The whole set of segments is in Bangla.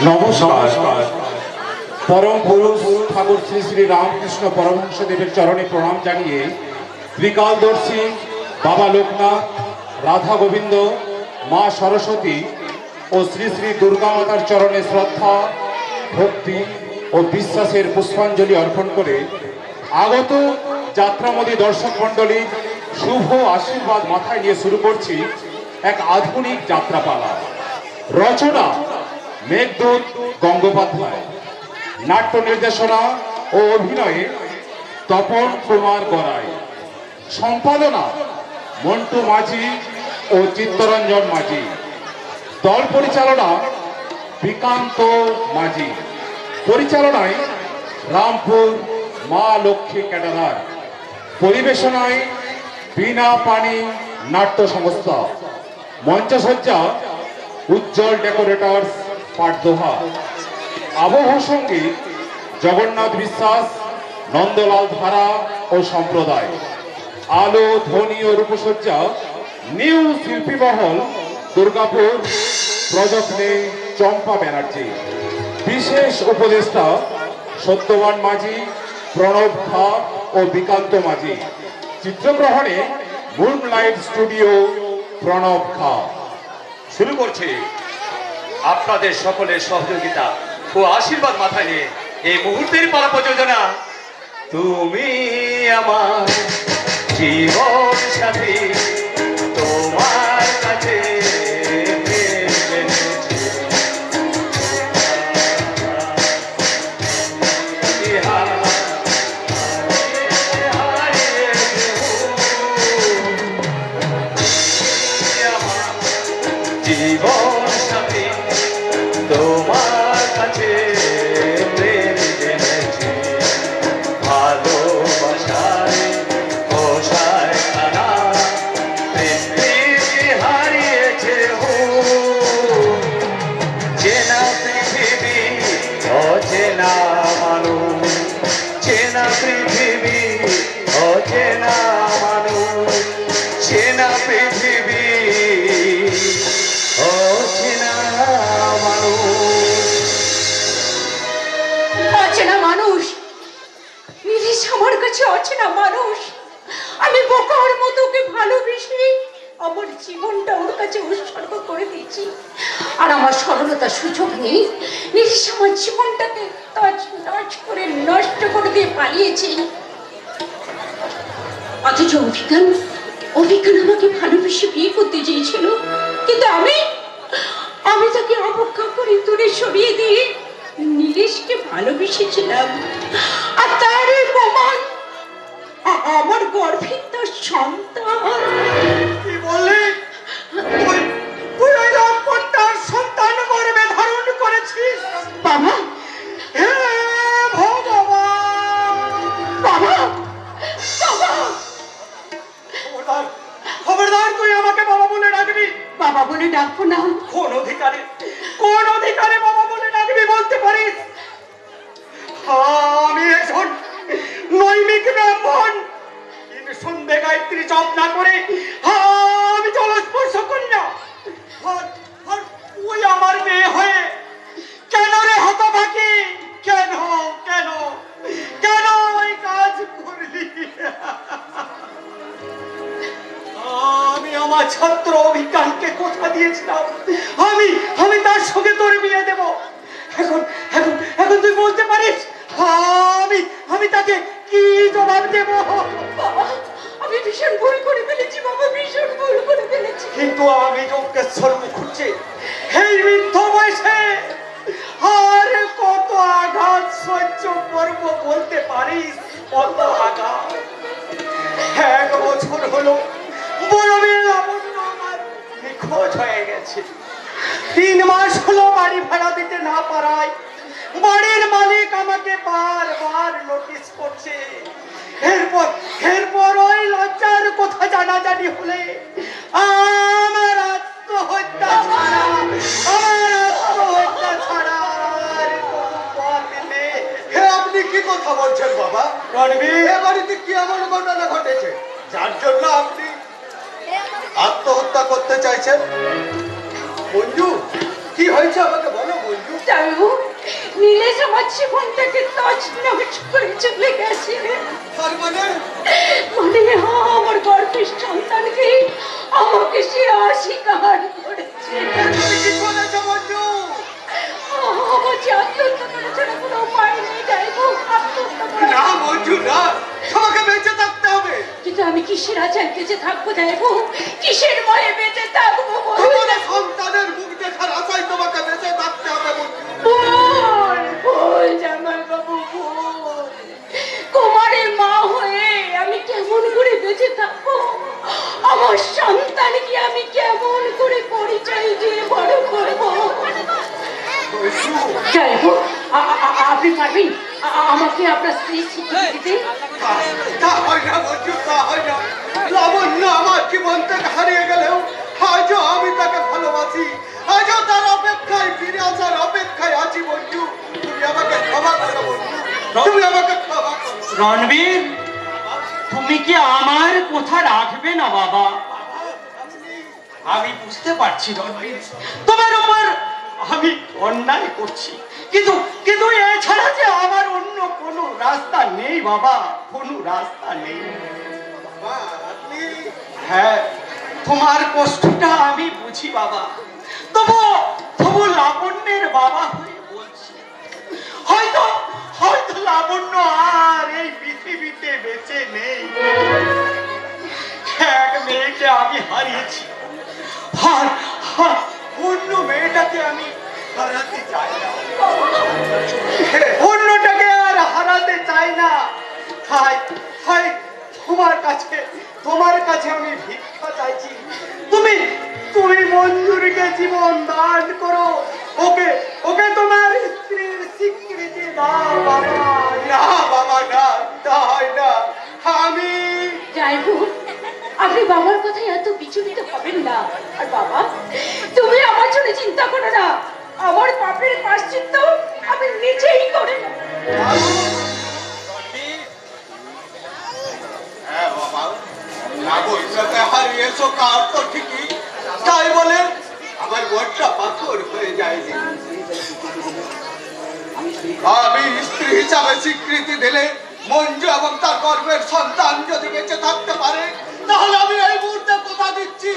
নমস্কার। পরম পুরুষ ঠাকুর শ্রী শ্রী রামকৃষ্ণ পরমহংসদেবের চরণে প্রণাম জানিয়ে ত্রিকালদর্শী বাবা লোকনাথ, রাধা গোবিন্দ, মা সরস্বতী ও শ্রী শ্রী দুর্গা মাতার চরণে শ্রদ্ধা, ভক্তি ও বিশ্বাসের পুষ্পাঞ্জলি অর্পণ করে আগত যাত্রামোদী দর্শক মণ্ডলীর শুভ আশীর্বাদ মাথায় নিয়ে শুরু করছি এক আধুনিক যাত্রাপালা। রচনা মেঘদূত গঙ্গোপাধ্যায়, নাট্য নির্দেশনা ও অভিনয়ে তপন কুমার গড়াই, সম্পাদনা মন্টু মাঝি ও চিত্তরঞ্জন মাঝি, দল পরিচালনা বিকান্ত মাঝি, পরিচালনায় রামপুর মা লক্ষ্মী ক্যাডারার, পরিবেশনায় বিনা পানি নাট্য সংস্থা, মঞ্চসজ্জা উজ্জ্বল ডেকোরেটর্স পাটদোহা, আবহ সঙ্গীত জগন্নাথ বিশ্বাস, নন্দলাল ধারা ও সম্প্রদায়, আলো ধ্বনি ও রূপসজ্জা নিউ শিল্পী মহল দুর্গাপুর, প্রযত্নে চম্পা ব্যানার্জি, বিশেষ উপদেষ্টা সত্যবান মাঝি, প্রণব খা ও বিকান্ত মাঝি, চিত্রগ্রহণে মুনলাইট স্টুডিও, প্রণব খা। শুরু করছে আপনাদের সকলের সহযোগিতা ও আশীর্বাদ মাথায় নিয়ে এই মুহূর্তের পালা প্রযোজনা তুমি আমার জীবন সাথী, তোমার কাছে জীবন সাথী, তোমার কাছে প্রেম জেনেছি, ভালোবাসায় পোষায় খানা, পৃথিবী হারিয়েছে চেনা পৃথিবী অচেনা মানুষ, চেনা পৃথিবী অচেনা মানুষ, চেনা পৃথিবী অচেনা মানুষ। নিধিশ আমার কাছে অচেনা মানুষ। আমি বোকার মতো ওকে ভালোবেসে আমার জীবনটা ওর কাছে উৎসর্গ করে দিয়েছি, আর আমার সরলতার সুযোগ নেই। নিধিশ আমার জীবনটাকে তছনছ করে নষ্ট করে দিয়ে পালিয়েছে। অথচ অভিজ্ঞান আমাকে ভালোবেসে বিয়ে করতে চেয়েছিল, কিন্তু আমি তাকে অবজ্ঞা করে দূরে সরিয়ে দিয়ে নীলেশকে ভালোবেসেছিলাম। আর তার প্রমাণ আমার গর্ভে তার সন্তান। কি বললি? তুই ওই লম্পটটার সন্তান গর্ভে ধারণ করেছিস? বাবা, হে ভগবান! বাবা, বাবা! খবরদার তুই আমাকে বাবা বলে ডাকবি। বাবা বলে ডাকবো না। কোন অধিকারে বাবা বলে ডাকবি বলতে পারিস? আমি একজন নৈমিক ব্রাহ্মণ, সন্ধে গায়ত্রী জপ না করে আমি জলস্পর্শ করি না। তুই আমার মেয়ে হয়ে কেন রে হতভাগী, কেন কেন কেন ওই কাজ করলি? আমি আমার ছাত্র অভিজ্ঞানকে কথা দিয়েছিলাম আমি তার সঙ্গে তোর বিয়ে দেব। এখন এখন এখন তুই বলতে পারিস আমি তাকে কি জবাব দেব? বাবা, আমি ভীষণ ভুল করে ফেলেছি বাবা, ভীষণ ভুল করে ফেলেছি। কিন্তু আমি যজ্ঞেশ্বর মুখুজ্জি এই বৃদ্ধ বয়সে আর কত আঘাত সহ্য করব বলতে পারিস? কত আঘাত! 1 বছর হলো বড় মেয়ে লাবণ্য আমার নিখোঁজ হয়ে গেছে। 3 মাস হলো বাড়ি ভাড়া দিতে না পারায় বাড়ির মালিক আমাকে বারবার নোটিশ করছে। এরপর ওই লজ্জার কথা জানাজানি হলে আমার আত্মহত্যা ছাড়া আর কোনো পথ নেই। আপনি কি কথা বলছেন বাবা? এ বাড়িতে কি এমন ঘটনা ঘটেছে যার জন্য আপনি আত্মহত্যা করতে চাইছেন? মঞ্জু, কি হয়েছে আমাকে বলো। বন্ধু? জানু নীলেশ আমার জীবনটাকে তছনছ করে চলে গেছে। তার মানে মানে আমার গর্ভের সন্তানকে আমাকে সে অস্বীকার করেছে। তুমি কি করেছো বন্ধু? আমার যে আত্মহত্যা করা ছাড়া কোনো উপায় নেই। যাইবো আত্মহত্যা করা। না বন্ধু না, তোমাকে বেঁচে থাকতে হবে। কিন্তু আমি কিসের আচার বেঁচে থাকবো যাইবো? কিসের ভয়ে বেঁচে থাকবো? তোমার সন্তানের মুখ দেখার আশায় তোমাকে বেঁচে থাকতে হবে বন্ধু। ভুল ভুল জামাই বাবু ভুল। কুমারের মা হয়ে আমি কেমন করে বেঁচে থাকবো? আমার সন্তানকে আমি কেমন করে পরিচয় দিয়ে বড় করবো? যাইবো আপনি পারবেন আমাকে আপনার স্ত্রী স্বীকৃতি দিতে? তা হয় না বন্ধু, তা হয় না। লাবণ্য আমার জীবন থেকে হারিয়ে গেলেও আজও আমি তাকে ভালোবাসি। আজও তার অপেক্ষায়, ফিরে আসার অপেক্ষায় আছি বন্ধু। তুমি আমাকে ক্ষমা করো বন্ধু, তুমি আমাকে ক্ষমা করো। রণবীর, তুমি কি আমার কথা রাখবে না বাবা? আমি বুঝতে পারছি রণবীর, তোমার উপর আমি অন্যায় করছি, কিন্তু কিন্তু এছাড়া যে আমার অন্য কোনো রাস্তা নেই বাবা, কোনো রাস্তা নেই। বাবা, আপনি হ্যাঁ, তোমার কষ্টটা আমি বুঝি বাবা, তবু তবু লাবণ্যের বাবা হয়ে বলছি, হয়তো হয়তো লাবণ্য আর এই পৃথিবীতে বেঁচে নেই। এক মেয়েকে আমি হারিয়েছি, আর অন্য মেয়েটাকে আমি হারাতে চাই না, অন্যটাকে আর হারাতে চাই না। হাই হাই, তোমার কাছে আমি ভিক্ষা চাইছি, তুমি তুমি মঞ্জুরিকে জীবন দান করো, ওকে ওকে তোমার স্ত্রীর স্বীকৃতি দাও বাবা। না বাবা, না, তা হয় না। আমি যাইবো আপনি বাবার কথায় এত বিচলিত হবেন না। আর বাবা তুমি আমার জন্য চিন্তা করো না, আমার পাপের প্রায়শ্চিত্ত আমি নিজেই করে নেব। হ্যাঁ বাবা, না বৈশাখে হারিয়েছো কার তো ঠিকই, তাই বলে আমার মনটা পাথর হয়ে যায়নি। আমি স্ত্রী হিসাবে স্বীকৃতি দিলে মঞ্জু এবং তার গর্ভের সন্তান যদি বেঁচে থাকতে পারে, তাহলে আমি এই মুহূর্তে কথা দিচ্ছি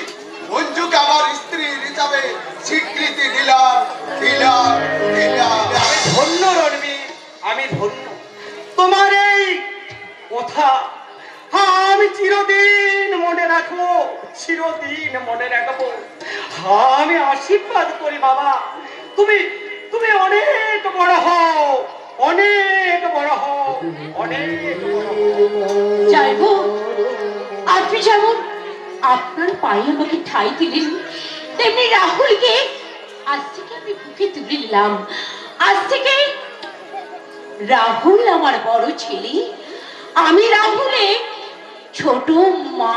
মঞ্জুকে আমার স্ত্রী হিসাবে স্বীকৃতি দিলাম দিলাম দিলাম। আমি ধন্য রণবীর, আমি ধন্য। তোমার এই কথা আমি চিরদিন মনে রাখবো, চিরদিন মনে রাখবো। আমি আশীর্বাদ করি বাবা, তুমি তুমি অনেক বড় হও, অনেক বড় হও, অনেক বড় হও। যাইবো আপনি যেমন আপনার পায়ে আমাকে ঠাঁই দিলেন, তেমনি রাহুলকে আজ থেকে আমি বুকে তুলে নিলাম। আজ থেকে রাহুল আমার বড় ছেলে, আমি রাহুলের ছোট মা।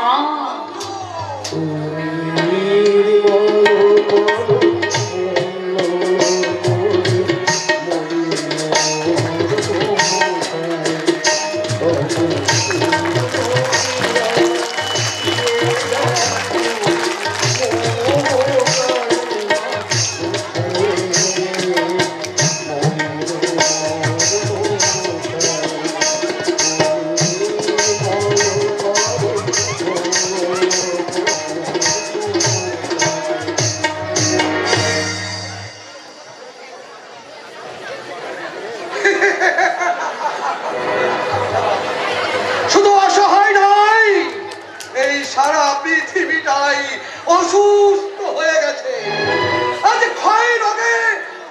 শুধু অসহায় নয়, এই সারা পৃথিবীটাই অসুস্থ হয়ে গেছে। আজ ক্ষয় রোগে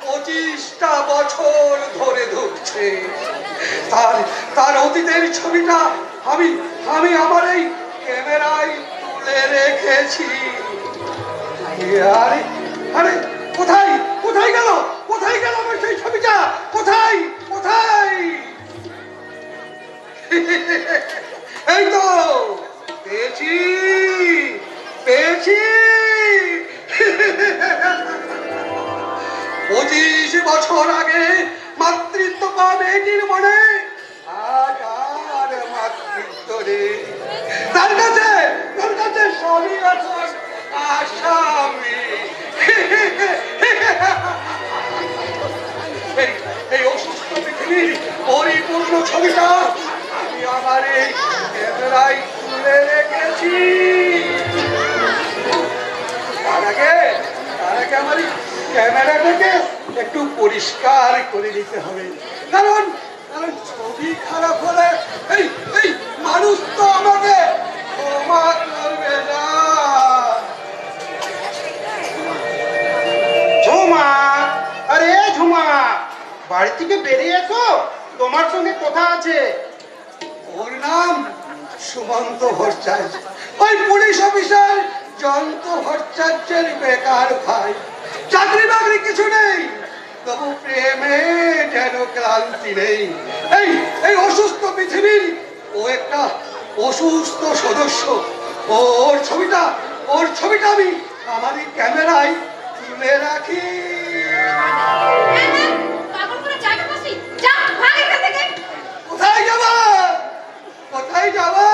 25টা বছর ধরে ধুকছে। তার অতীতের ছবিটা আমি আমি আমার এই ক্যামেরায় তুলে রেখেছি। আরে আরে, কোথায় কোথায় গেল, কোথায় গেল আমার সেই ছবিটা? কোথায় কোথায়? এই তো পেয়েছি পেয়েছি। 25 বছর আগে মাতৃত্ব পাওয়া মেয়েটির মনে আজ আর মাতৃত্ব নেই। তার কাছে স্বামী এখন আসামি। সম্পূর্ণ ছবিটা আমি আমার এই ক্যামেরায় তুলে রেখেছি। তার আগে আমার এই ক্যামেরাটাকে একটু পরিষ্কার করে নিতে হবে, কারণ কারণ ছবি খারাপ হলে এই এই মানুষ তো আমাকে ক্ষমা করবে না। ঝুমা, আরে ঝুমা, বাড়ি থেকে বেরিয়ে এসো, তোমার সঙ্গে কথা আছে। ওর নাম সুমন্ত ভট্টাচার্য, ওই পুলিশ অফিসার জয়ন্ত ভট্টাচার্যের বেকার ভাই। চাকরি বাকরি কিছু নেই, তবু প্রেমে যেন ক্লান্তি নেই। এই এই অসুস্থ পৃথিবীর ও একটা অসুস্থ সদস্য। ওর ছবিটা আমি আমার এই ক্যামেরায় তুলে রাখি। কোথায় যাবা, কোথায় যাবা?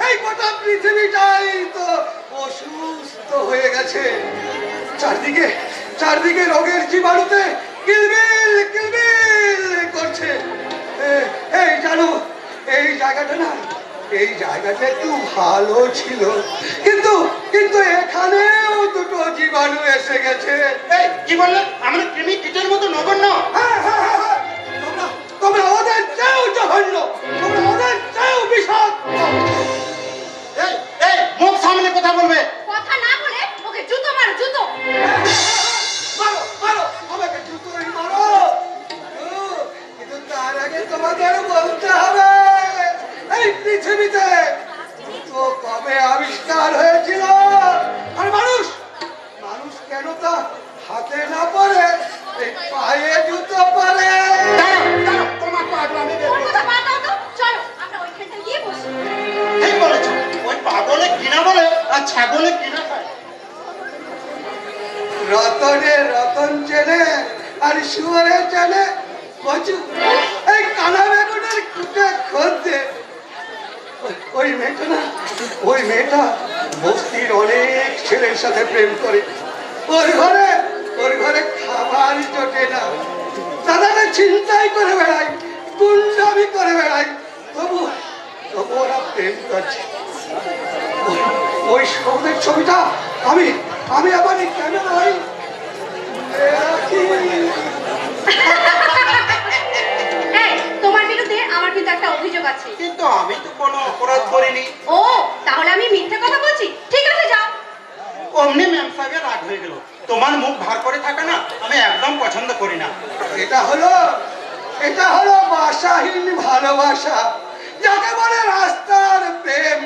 এই গোটা পৃথিবীটাই তো অসুস্থ হয়ে গেছে। চারদিকে রোগের জীবাণুতে কিলবিল কিলবিল করছে। এই জানো, এই জায়গাটা একটু ভালো ছিল, কিন্তু কিন্তু এখানেও দুটো জীবাণু এসে গেছে। এই কি বললে? আমরা কৃমি কীটের মতো নগণ্য? তোমরা ওদের চেয়েও জঘন্য, তোমরা ওদের চেয়েও বিষাক্ত। এই এই মুখ সামনে কথা বলবে। কথা না বলে ওকে জুতো মারো, জুতো। মারো, আমাকে জুতোই মারো। কিন্তু তার আগে তোমাদের বলতে হবে, এই পৃথিবীতে জুতো কবে আবিষ্কার হয়েছিল? আর মানুষ কেন তা হাতে না পরে এই পায়ে জুতো পরে? তোমার তো আগে আমি ওর কথা বাদ দাও তো, চলো আমরা ওইখানটা গিয়ে বসি। ঠিক বলেছো, ওই পাগলে কিনা বলে আর ছাগলে কিনা খায়। রতন চেনে আর শুয়ারে চেনে কচু। এই কানা বেগুনের কুটে খোঁজে ওই মেয়েটা বস্তির অনেক ছেলের সাথে প্রেম করে। ওর ঘরে খাবার জোটে না, দাদাকে চিন্তাই করে বেড়াই, গুন্ডামি করে বেড়াই, তবু ওরা প্রেম করছে। ওই সৌদের ছবিটা আমি আবার কেন ভাই তোমার বিরুদ্ধে আমার কিন্তু একটা অভিযোগ আছে। কিন্তু আমি তো কোনো অপরাধ করিনি। ও, তাহলে আমি মিথ্যে কথা বলছি? ঠিক আছে, যাও। অমনি ম্যাম সাহেবের রাগ হয়ে গেল। তোমার মুখ ভার করে থাকা না আমি একদম পছন্দ করি না। এটা হলো বাসাহীন ভালোবাসা, যাকে বলে রাস্তার প্রেম।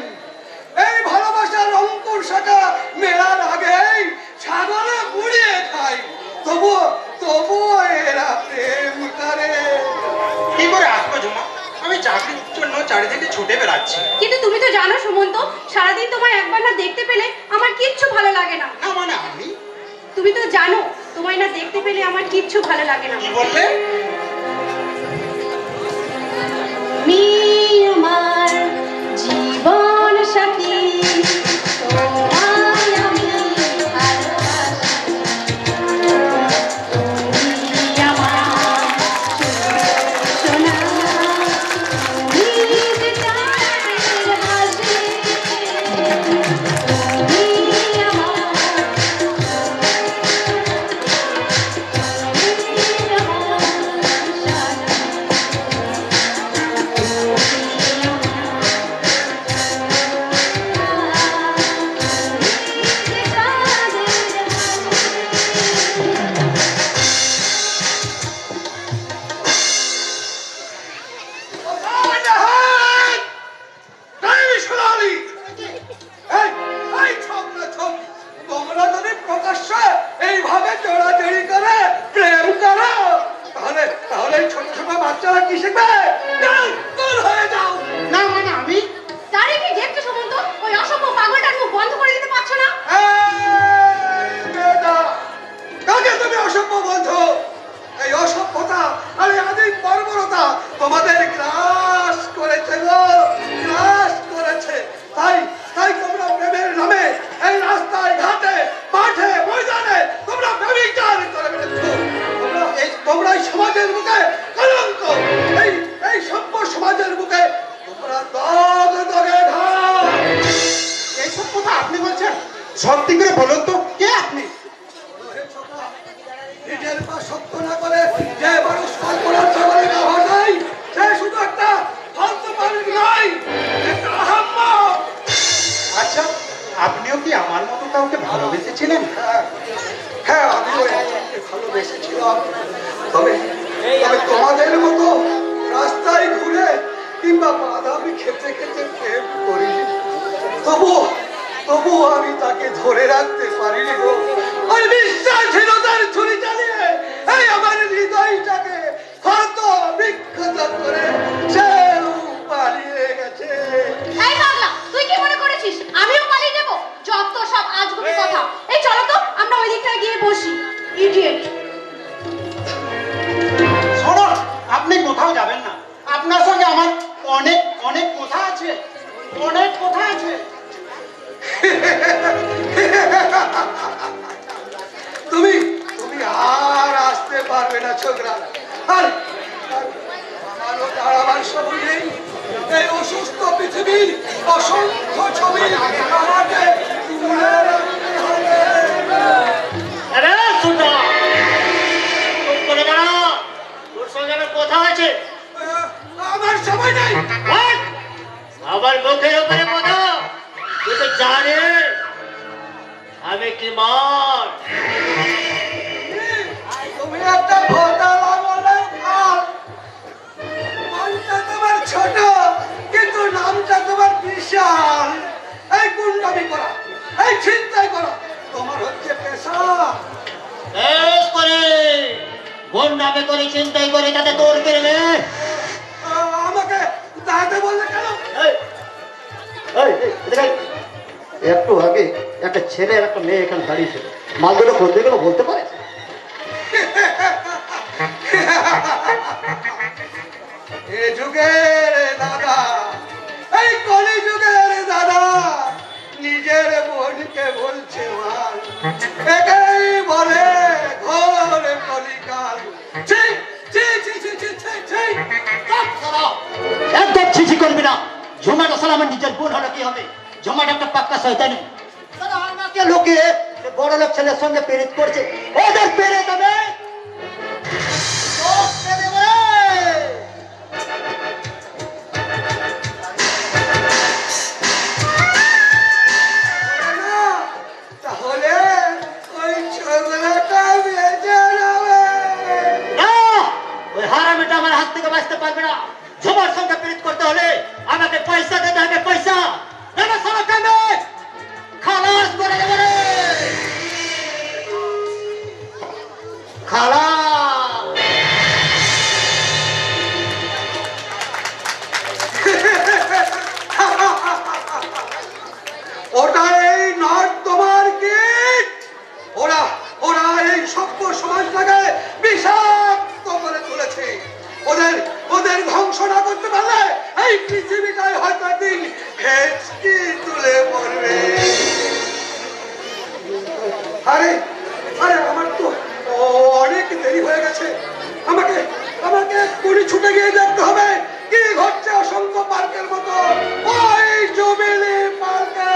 এই ভালোবাসার অঙ্কুর শাখা মেলার আগেই ছাগলে মুড়িয়ে খায়, তবুও এরা প্রেম করে। কি করে আসবো ঝুমা? আমি চাকরির জন্য চারিদিকে ছুটে বেড়াচ্ছি। কিন্তু তুমি তো জানো সুমন্ত, সারাদিন তোমায় একবার না দেখতে পেলে আমার কিচ্ছু ভালো লাগে না। না মানে আমি? তুমি তো জানো, তোমায় না দেখতে পেলে আমার কিচ্ছু ভালো লাগে না। কি বললে? তুমি আমার জীবন সাথী, তোমায় আমি ভালোবাসি। তুমি আমার সোনা, তুমি যে চাঁদের হাসি। তুমি আমার তোমরা যদি প্রকাশ্যে এইভাবে জোড়াজড়ি করে প্রেম করো, তাহলে ছোট ছোট বাচ্চারা কি শিখবে? দূর হয়ে যাও। না মানে আমি? তারে কি দেখছো সুমন্ত? ওই অসভ্য পাগলটার মুখ বন্ধ করে দিতে পারছো না? কাকে তুমি অসভ্য বলছো? এই অসভ্যতা আর আদিম বর্বরতা তোমাদের গ্রাস করেছে গো, গ্রাস করেছে। তাই তোমরা প্রেমের নামে এই রাস্তায় ঘাটে মাঠে ময়দানে তোমরা ব্যভিচার করে বেড়াচ্ছ। তোমরা এই সমাজের মুখে কলঙ্ক। হ্যাঁ হ্যাঁ আমিও একজনকে ভালোবেসেছিলাম, তবে তবে তোমাদের মতো রাস্তায় ঘুরে কিংবা বাদামি খেতে খেতে প্রেম করিনি। তবুও আমি তাকে ধরে রাখতে পারিনি গো। আর বিশ্বাসহীনতার ছুরি চালিয়ে এই আমার হৃদয়টাকে ক্ষত বিক্ষত করে সে পালিয়ে গেছে। এই পাগলা, তুই কি মনে করেছিস আমিও পালিয়ে যাবো? যত সব আজগুবি কথা। এই চলো তো আমরা ওই দিকটায় গিয়ে বসি। ইডিয়েট। শোনুন, আপনি কোথাও যাবেন না। আপনার সঙ্গে আমার অনেক অনেক কথা আছে, অনেক কথা আছে। তুমি তুমি আর আসতে পারবে না ছোকরা। আর আমারও দাঁড়াবার সময় নেই। এই অসুস্থ পৃথিবীর অসংখ্য ছবি আমাকে তুলে রাখতে হবে। আরে সুটা, চুপ করে দাঁড়া, তোর সঙ্গে আমার কথা আছে। আমার সময় নেই। আবার মুখের উপরে কথা, তুই তো জানিস আমি কি মার। তুমি একটা ভোটা লাঙ্গলের ফাল। মনটা তোমার ছোট কিন্তু নামটা তোমার বিশাল। এই গুন্ডামি করা, এই ছিনতাই করা তোমার হচ্ছে পেশা। বেশ করে গুন্ডামি করে চিন্তাই করে তাতে তোর কেড়ে। আমাকে দাঁড়াতে বললে কেন? একটু আগে একটা ছেলে আর একটা মেয়ে এখানে দাঁড়িয়ে ছিল, মালগুলো বলতে গেলে বলতে পারে। এ যুগের দাদা, এই কলি যুগের দাদা নিজের বোনকে বলছে মাল। একেই বলে ঘোর কলিকাল। ছি, ছি, ছি, ছি, ছি, ছি, ছি। একদম ছিছি করবি না। ঝুমাটা সালা আমার নিজের বোন হলো কি হবে? ঝুমাটা একটা পাক্কা শয়তানি। সালা আমাকে লোকে বড় লোক ছেলের সঙ্গে পেরিত করছে, ওদের পেরে দেবে। তাহলে ওই ছোকরাটা বেঁচে যাবে। না, ওই হারামিটা আমার হাত থেকে বাঁচতে পারবে না। ঝুমার সঙ্গে পেরিত করতে হলে আমাকে পয়সা দিতে হবে, পয়সা দেবে। সালা কামে খালাস করে দেবে রে, খালাস। ওটা এই নর্দমার গীত। ওরা ওরা এই সভ্য সমাজটাকে বিষাক্ত করে তুলেছে। ওদের ওদের ধ্বংস না করতে পারলে এই পৃথিবীটাই হয়তো একদিন হেঁচকি তুলে পড়বে। আরে আরে আমার তো অনেক দেরি হয়ে গেছে। আমাকে আমাকে এক্ষুনি ছুটে গিয়ে দেখতে হবে কি ঘটছে অসংখ্য পার্কের মতো ওই জুবিলি পার্কে।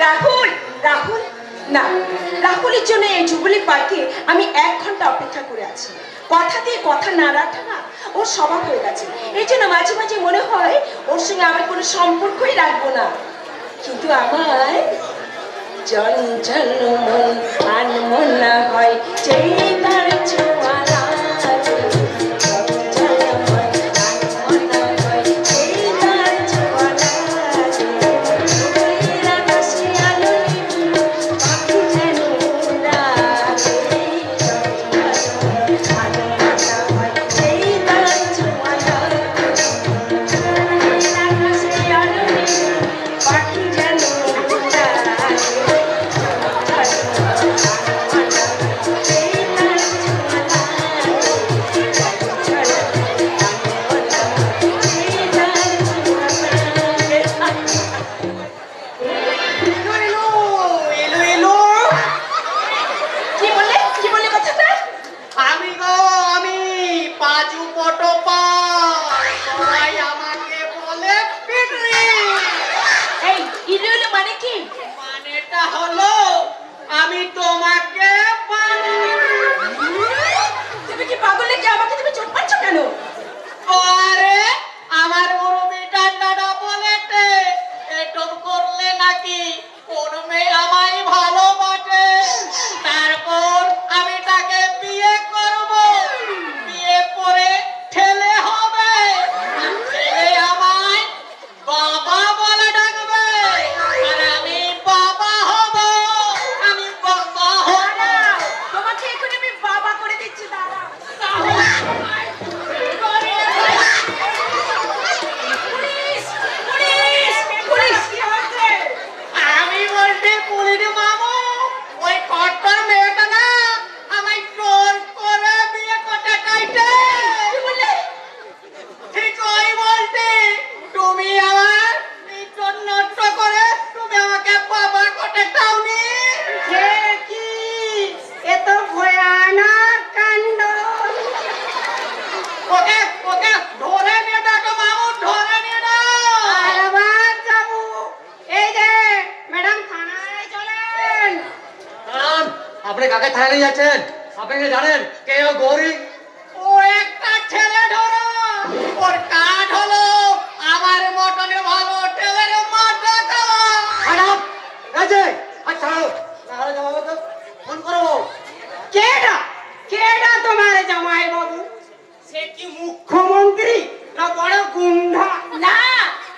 রাহুল, রাহুল না, রাহুলের জন্য এই জুবিলি পার্কে আমি 1 ঘন্টা অপেক্ষা করে আছি। কথা দিয়ে কথা না রাখা না ওর স্বভাব হয়ে গেছে। এই জন্য মাঝে মাঝে মনে হয় ওর সঙ্গে আমার কোনো সম্পর্কই রাখবো না। কিন্তু আমার চঞ্চল মন আনমনা হয় যেই তার ছোঁয়া লাগে। চঞ্চল মন আনমনা হয় যেই তার ছোঁয়া লাগে। দূরের আকাশে আলো নিভু পাখি যেন উড়ালে। চঞ্চল মন আনমনা হয় যেই তার ছোঁয়া লাগে। দূরের আকাশে আলো নিভু পাখি যেন আমি গো, আমি পাঁচু পটপা, সবাই আমাকে বলে পিটরি। এই ইলুইলু মানে কি? মানেটা হলো আমি তোমাকে তুমি কি পাগল ওকে ওকে ধরে নিয়ে ডাকো বাবু, ধরে নিয়ে ডাকো। আবার যাবো। এই যে ম্যাডাম থানায় চলেন। দাঁড়ান, আপনি কাকে থানায় নিয়ে যাচ্ছেন? আপনি কি জানেন কে ও গৌরী? ও একটা ছেলে ধরো, ওর কাজ হলো আমার মটনে ভালো টেলের মাথা খাওয়া। ম্যাডাম, এই যে আচ্ছা নাহলে জামাইবাবুকে ফোন করবো। কেডা কেডা তোমার জামাই বাবু? সে কি মুখ্যমন্ত্রী না বড় গুন্ডা? না,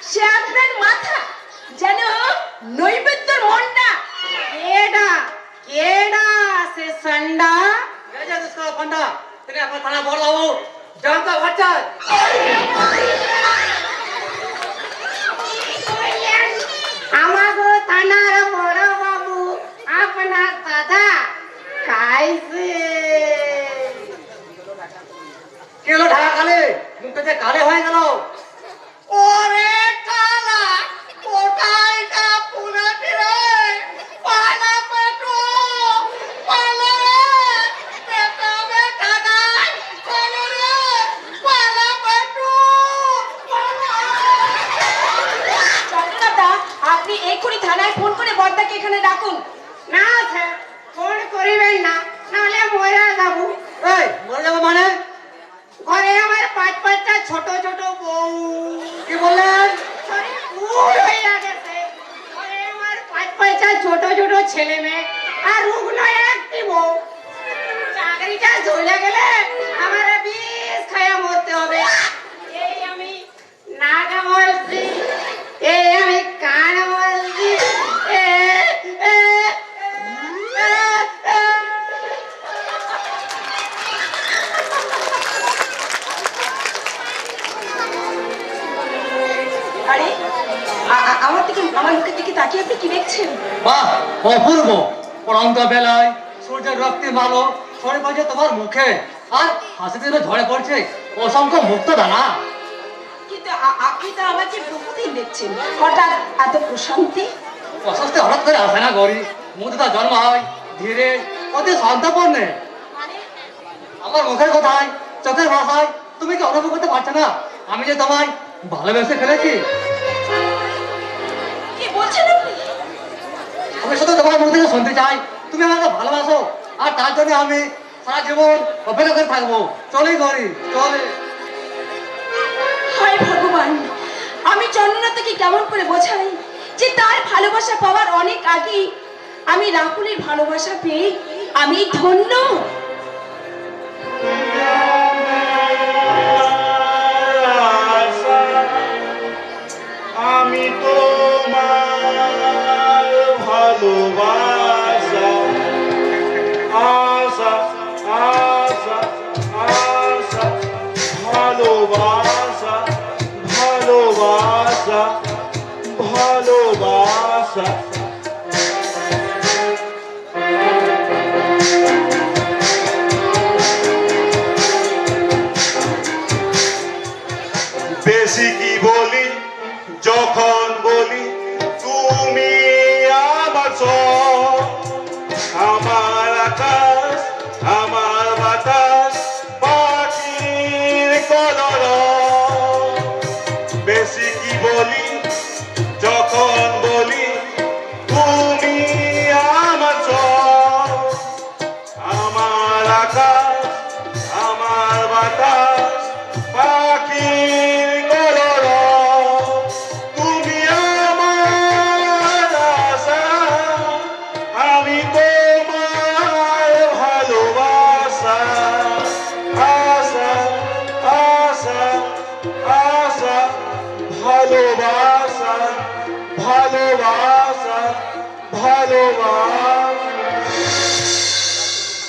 সে আপনার মাথা, যেন নৈবেদ্যর মন্ডা। কেডা কেডা সে সন্ডা? এই যে দুষ্কর পান্ডা, তিনি আপনার থানা বড় বাবু জানতে পারছেন? আমাগো থানার বড় বাবু আপনার দাদা কাইছে। কি হলো ঢাকা কালে? মুখটা যে কালে হয়ে গেল। ওরে কালা, কোথায় কা পুনাটি রে? পালা পেটো, পালা রে, পেটো বেটা নাই, পালা রে, পালা পেটো, পালা। চন্দ্রদাদা, আপনি এক্ষুনি থানায় ফোন করে বর্দাকে এখানে ডাকুন। না স্যার, ফোন করিবেন না, নাহলে মরে যাবো। এই মরে যাবো মানে? ঘরে আমার পাঁচ পাঁচটা ছোট ছোট বউ। কি বললেন? ঘরে উড় হইয়া গেছে। ঘরে আমার পাঁচ পাঁচটা ছোট ছোট ছেলে মেয়ে আর রুগ্ন একটি বউ। চাকরিটা চলে গেলে আমার বিষ খায়া মরতে হবে। এই আমি নাগা মরছি, এই আমি কান মরছি। এ, এ, এ, এ, এ। আরে আমার মুখের দিকে তাকিয়ে আপনি কি দেখছেন? বাহ, অপূর্ব। পড়ন্ত বেলায় সূর্যের রক্তিম আলো সরে পড়ছে তোমার মুখে, আর হাসি দিলে ঝরে পড়ছে অসংখ্য মুক্ত দানা। কিন্তু আপনি তো আমাকে বহুদিন দেখছেন, হঠাৎ এত প্রশান্তি। অসুস্থ হঠাৎ করে আসে না গরি, মুগ্ধতা জন্ম হয় ধীরে, অতি শান্তপূর্ণে। মানে আমার মুখের কথায়, চোখের ভাষায় তুমি কি অনুভব করতে পারছো না আমি যে তোমায় ভালোবেসে ফেলেছি? কি বলছেন আপনি? আমি শুধু তোমার মুখ থেকে শুনতে চাই তুমি আমাকে ভালোবাসো, আর তার জন্য আমি সারা জীবন অপেক্ষা করে থাকবো। চলে গরি, চলে। হায় ভগবান, আমি চন্দ্রনাথকে কেমন করে বোঝাই যে তার ভালোবাসা পাওয়ার অনেক আগে আমি রাহুলের ভালোবাসা পেয়ে আমি ধন্য। আমি তোমার ভালোবাসা আশা আশা আশা ভালোবাসা ভালোবাসা ভালোবাসা বেশি কি বলি যখন বলি তুমি আমার সব, আমার আকাশ আমার বাতাস পাখির কলরব। বেশি কি বলি যখন বলি তুমি আমার সব, আমার আকাশ আমার বাতাস পাখির কলরব। তুমি আমার আশা, আমি তোমার ভালোবাসা আশা আশা আশা ভালোবাসা ভালোবাসা ভালোবাসা।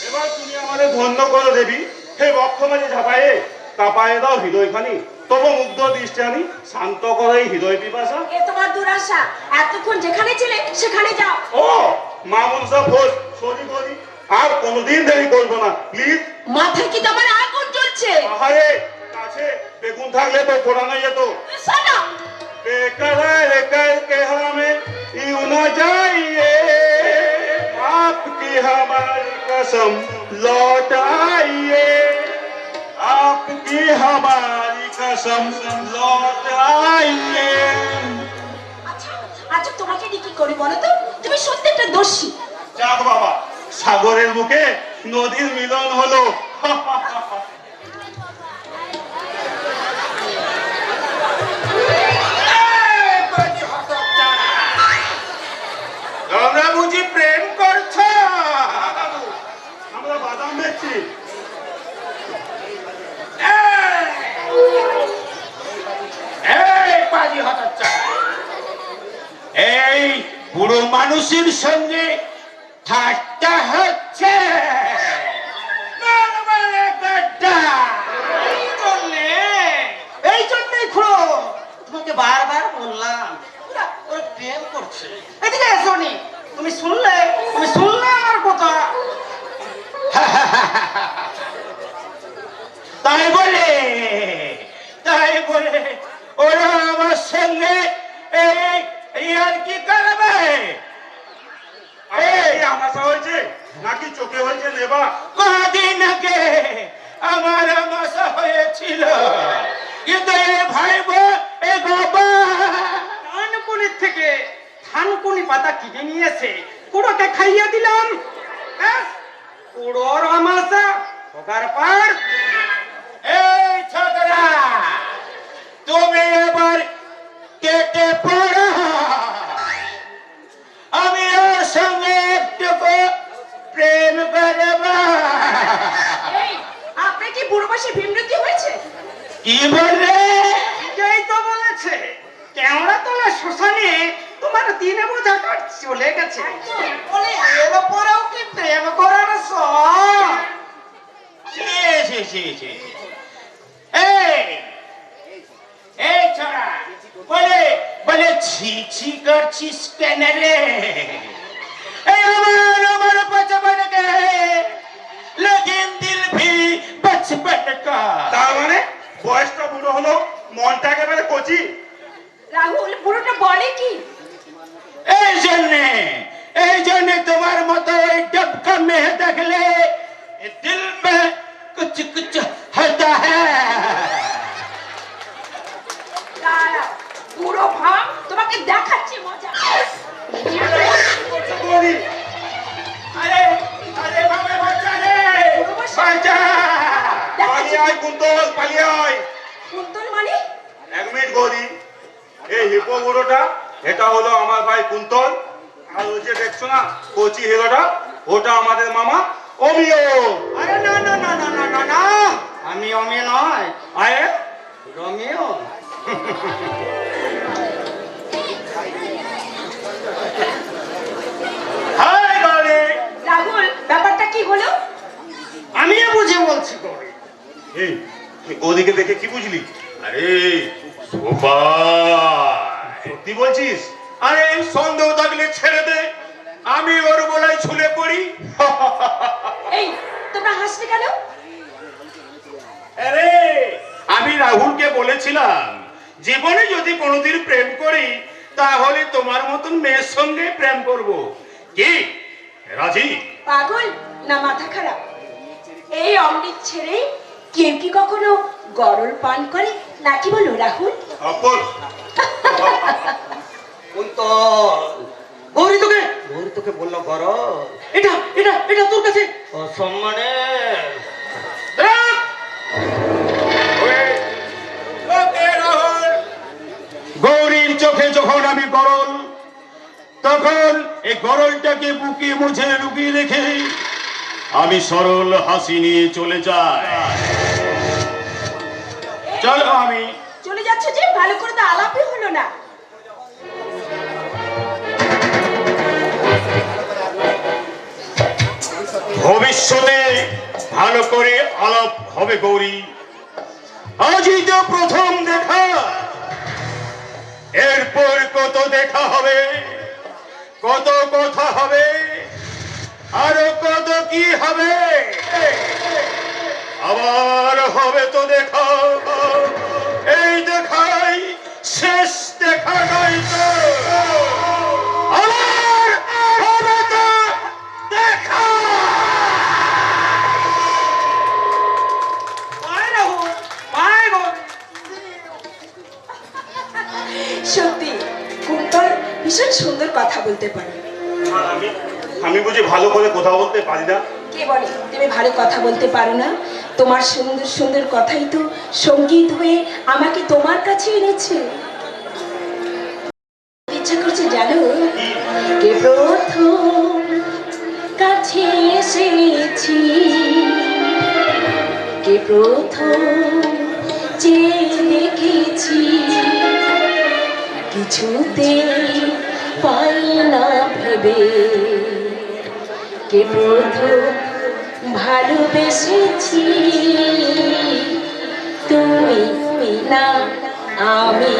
এবার তুমি আমাদের ধন্য করো দেবী, হে বক্ষ মাঝে ঝাঁপায়ে কাঁপায়ে দাও হৃদয়খানি, তবু মুগ্ধ দৃষ্টি আনি শান্ত করো এই হৃদয় পিপাসা। এ তোমার দুরাশা, এতক্ষণ যেখানে ছিলে সেখানে যাও। ও মা মনসা ভোজ সরি করি, আর কোনোদিন দেরি করবো না প্লিজ। মাথায় কি তোমার আগুন জ্বলছে? আহারে কাছে বেগুন থাকলে তো পোড়ানো যেত। শোনো, बेकरार करके हमें यूं न जाइए, आपकी हमारी कसम लौट आइए, आप आपकी हमारी कसम लौट आएंगे। আচ্ছা আচ্ছা তোমাকে দিয়ে কি করি বলো তো, তুমি সত্যি একটা দোষী। যাক বাবা, সাগরের বুকে নদীর মিলন হলো। তোমরা বুঝি প্রেম করছো? আমরা বাদাম বেচছি। এই পাজি হতচ্ছাড়া, এই বুড়ো মানুষের সঙ্গে ঠাট্টা হচ্ছে। এই জন্যই খুড়ো তোমাকে বারবার বললাম ওরা প্রেম করছে। এদিকে এসো নি, তুমি শুনলে আমার কথা। তাই বলে ওরা আমার সঙ্গে এই আর কি করবে? এই আমাশা হয়েছে নাকি চোখে হয়েছে নেবা? কদিন আগে আমার আমাশা হয়েছিল, কিন্তু এ ভাইব এ বাবা থানকুনির থেকে থানকুনি পাতা কিনে নিয়েছে, কুড়োকে খাইয়ে দিলাম। কুড়োর আমাশা ওকার পার। এই ছোকরা, তুমি এবার কেটে পড়ো, আমি ওর সঙ্গে একটুকু প্রেম করব। এই আপনি কি বুড়ো বয়সে বিমৃতি হয়েছে? কি বললে? এই তো বলেছে কেওড়া তোলা শ্মশানে তোমার দিনে বোঝা কাট চলে গেছে। বলে এর পরেও কি প্রেম করার শখ? এই ছোড়া, বলে ছি করছিস কেন রে? এই আমার बचपन के लेकिन दिल भी बचपन का। তার মানে বয়সটা বুড়ো হলো, মনটা একেবারে কচি। রাহুল বুড়োটা বলে কি? এই জন্যে তোমার মতো ওই ডবকা মেয়ে দেখলে দিল में कुछ होता है। দাঁড়াও, বুড়ো ভাব তোমাকে দেখাচ্ছি মজা। বলি, अरे बाबा बच्चा रे, बच्चा। পালিয়ে আয় কুন্তল, পালিয়ে আয়। কুন্তল মানে? এক মিনিট গৌরী, এই হিপো বুড়োটা এটা হলো আমার ভাই কুন্তল, আর ওই যে দেখছো না কচি হিরোটা, ওটা আমাদের মামা অমিয়। আরে না না না না না না না, আমি অমিয় নয়, আরে রমিও। হাই গৌরী, রাহুল ব্যাপারটা কি হলো? আমিও বুঝে বলছি গৌরী। এই গৌরীকে দেখে কি বুঝলি? আরে সুপার, সত্যি বলছিস? আরে সন্দেহ থাকলে ছেড়ে দে, আমি ওর গলায় ঝুলে পড়ি। এই তোমরা হাসলে কেন? আরে আমি রাহুলকে বলেছিলাম জীবনে যদি কোনোদিন প্রেম করি তাহলে তোমার মতন মেয়ের সঙ্গে প্রেম করব। কি রাজি? পাগল না মাথা খারাপ? এই অমৃত ছেড়ে কেউ কি কখনো গরল পান করে নাকি বলো রাহুল? অপর গৌরী তোকে বললো গরল, এটা এটা এটা তোর কাছে অসম্মানে। গৌরীর চোখে যখন আমি গরল, তখন এই গরলটাকে বুকে মুছে লুকিয়ে রেখে আমি সরল হাসি নিয়ে চলে যাই। চলো আমি চলে যাচ্ছ যে, ভালো করে তো আলাপই হলো না। ভবিষ্যতে ভালো করে আলাপ হবে গৌরী, আজই তো প্রথম দেখা, এরপর কত দেখা হবে, কত কথা হবে, আরো কত কি হবে, আবার হবে তো দেখা। এই দেখাই শেষ দেখা নয় তো, আবার হবে তো দেখা। আয় রাহুল, ভীষণ সুন্দর কথা বলতে পারো। আর আমি বুঝি ভালো করে কথা বলতে পারি না? কে বলে তুমি ভালো কথা বলতে পারো না? তোমার সুন্দর সুন্দর কথাই তো সঙ্গীত হয়ে আমাকে তোমার কাছে এনেছে। ইচ্ছা করছে জানো, কে প্রথম কাছে এসেছি, কে প্রথম চেয়ে দেখেছি, কিছুতে পাই না ভেবে, কে প্রথম ভালোবেসেছি, তুমি না আমি।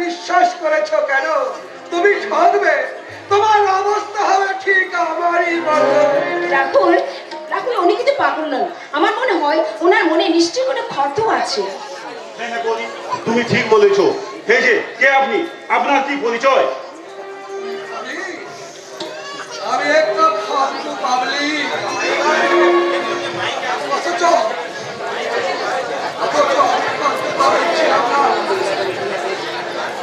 বিশ্বাস করেছো কেন? তুমি ঠকবে, তোমার অবস্থা হবে ঠিক আমারই মতো। রাহুল, রাহুল উনি কিন্তু পাগল নন। আমার মনে হয় ওনার মনে নিশ্চয়ই কোনো ক্ষত আছে। হ্যাঁ বলি, তুমি ঠিক বলেছো। এই যে কে আপনি, আপনার কি পরিচয়? আমি একটা ফালতু পাবলিক,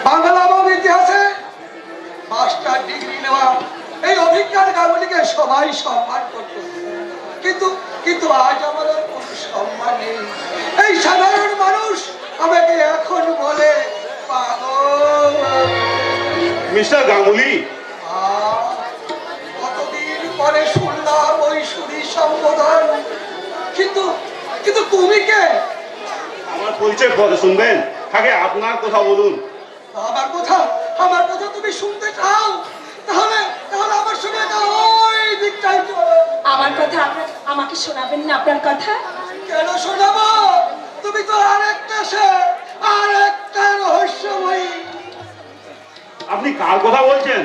বাংলা ইতিহাসে মাস্টার ডিগ্রি নেওয়া এই অভিজ্ঞান গাঙ্গুলিকে সবাই সম্মান করত, কিন্তু কিন্তু আজ আমাদের কোনো সম্মান নেই। এই সাধারণ মানুষ আমাকে এখন বলে পাগল। মিস্টার গাঙ্গুলি, কতদিন পরে শুনলাম ওই সুরি সম্বোধন, কিন্তু কিন্তু তুমি কে? আমার পরিচয় পরে শুনবেন, আগে আপনার কথা বলুন। আমার কথা তুমি শুনতে চাও? তাহলে তাহলে আমার সঙ্গে ওই দিকটাই চলো। আমার কথা আমাকে শোনাবেন না? আপনার কথা কেন শোনাবো? তুমি তো আরেকটা রহস্যময়ী। আপনি কার কথা বলছেন?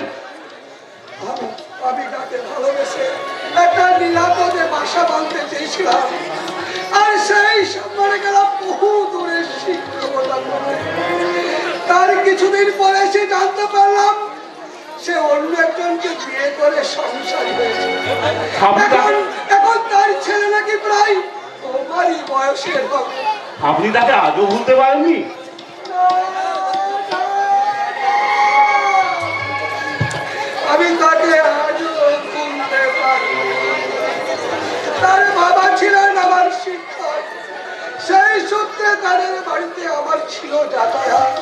আমি তাকে ভালোবেসে একটা নিরাপদে বাসা বাঁধতে চেয়েছিলাম, আর সেই সম্মানে গেলাম বহু দূরে শিক্ষকতা করে। তার কিছুদিন পরে সে জানতে পারলাম সে অন্য একজনকে বিয়ে করে সংসারী হয়েছে। এখন তার ছেলে নাকি প্রায় তোমারই বয়সের হবে। আপনি তাকে আজও ভুলতে পারেননি? আমি তাকে আজও ভুলতে পারি। তার বাবা ছিলেন আমার শিক্ষক, সেই সূত্রে তাদের বাড়িতে আমার ছিল যাতায়াত।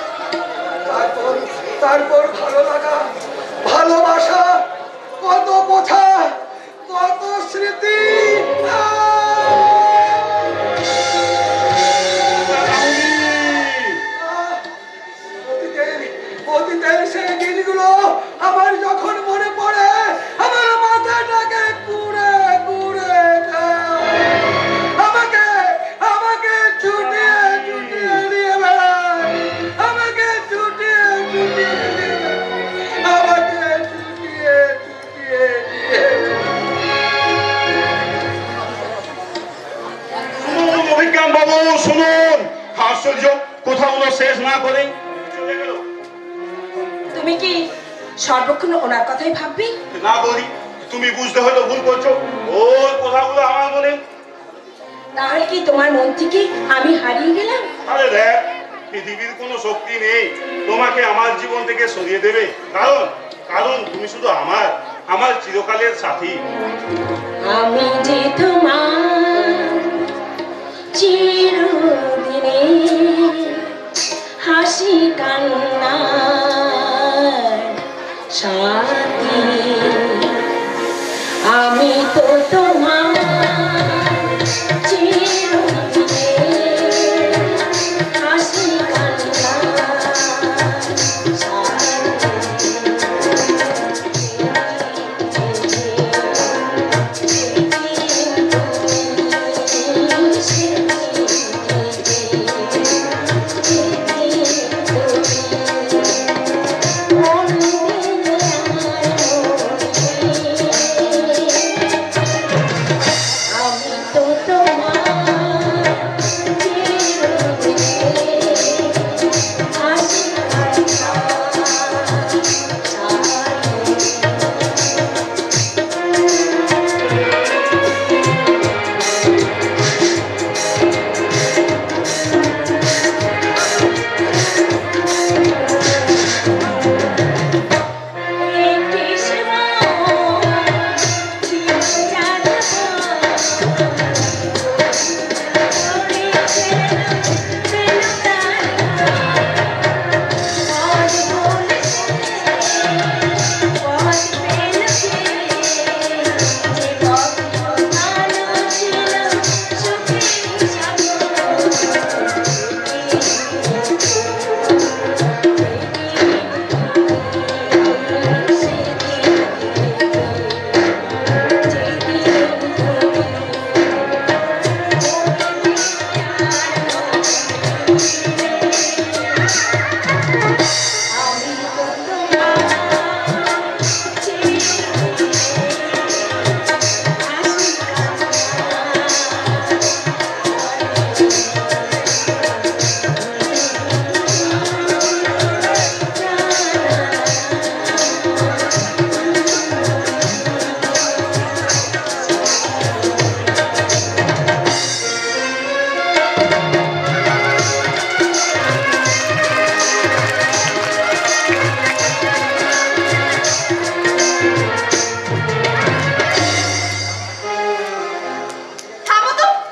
তারপর ভালো লাগা, ভালোবাসা, কত কথা, কত স্মৃতি। অতীতের সেই দিনগুলো আমার যখন মনে পড়ে কোথাগুলো শেষ না করেই চলে গেল। তুমি কি সর্বক্ষণ ওনার কথাই ভাববে? না বলি, তুমি বুঝতে হয়তো ভুল করছো, ওর কথাগুলো আমার মনে। তাহলে কি তোমার মন থেকে আমি হারিয়ে গেলাম? আরে দেখ, পৃথিবীর কোনো শক্তি নেই তোমাকে আমার জীবন থেকে সরিয়ে দেবে, কারণ কারণ তুমি শুধু আমার চিরকালের সাথী। আমি যে তোমার চিরদিনে হাসি কান্নার সাথী, আমি তো তোমার চিরদিনে হাসি কান্নার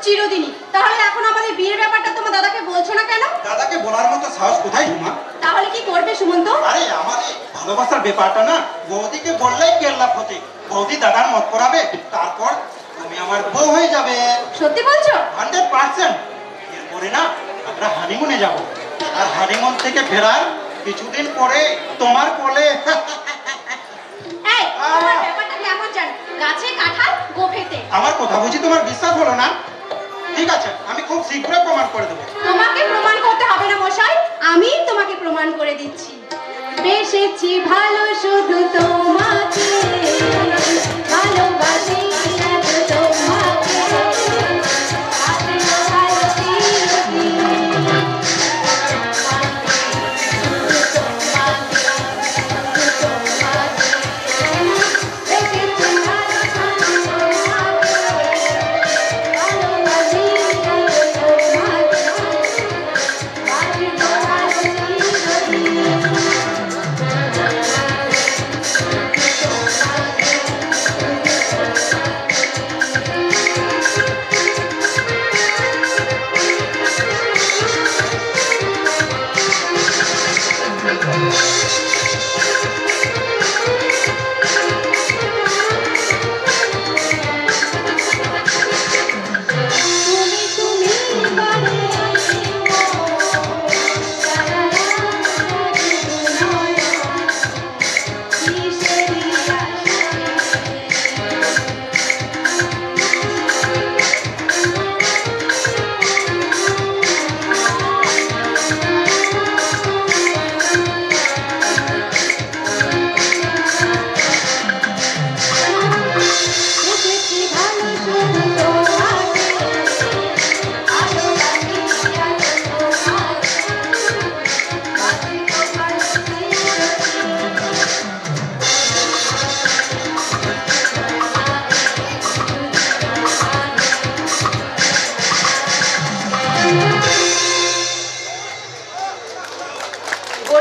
চিরদিনই। তাহলে এখন আমাদের বিয়ের ব্যাপারটা তোমার দাদাকে বলছো না কেন? দাদাকে বলার মতো সাহস কোথায় তোমার? তাহলে কি করবে সুমন্ত? আরে আমাদের ভালোবাসার ব্যাপারটা না বৌদিকে বললেই কেল্লা ফতে। বৌদি দাদার মত করাবে, তারপর তুমি আমার বউ হয়ে যাবে। সত্যি বলছো? 100%। এরপরে না আমরা হানিমুনে যাব, আর হানিমুন থেকে ফেরার কিছুদিন পরে তোমার কোলে। এই তোমার ব্যাপারটা কেমন জানো? গাছে কাঁঠাল গোফেতে। আমার কথা বুঝি তোমার বিশ্বাস হলো না? ঠিক আছে, আমি খুব শীঘ্রই প্রমাণ করে দেবো। তোমাকে প্রমাণ করতে হবে না মশাই, আমি তোমাকে প্রমাণ করে দিচ্ছি। বেশেছি ভালো শুধু তোমাকে, ভালোবাসি শুধু তোমাকে, আমি ভালো চিরদিন। বেশেছি ভালো শুধু তোমাকে, ভালোবাসি শুধু তোমাকে, আমি ভালো চিরদিন।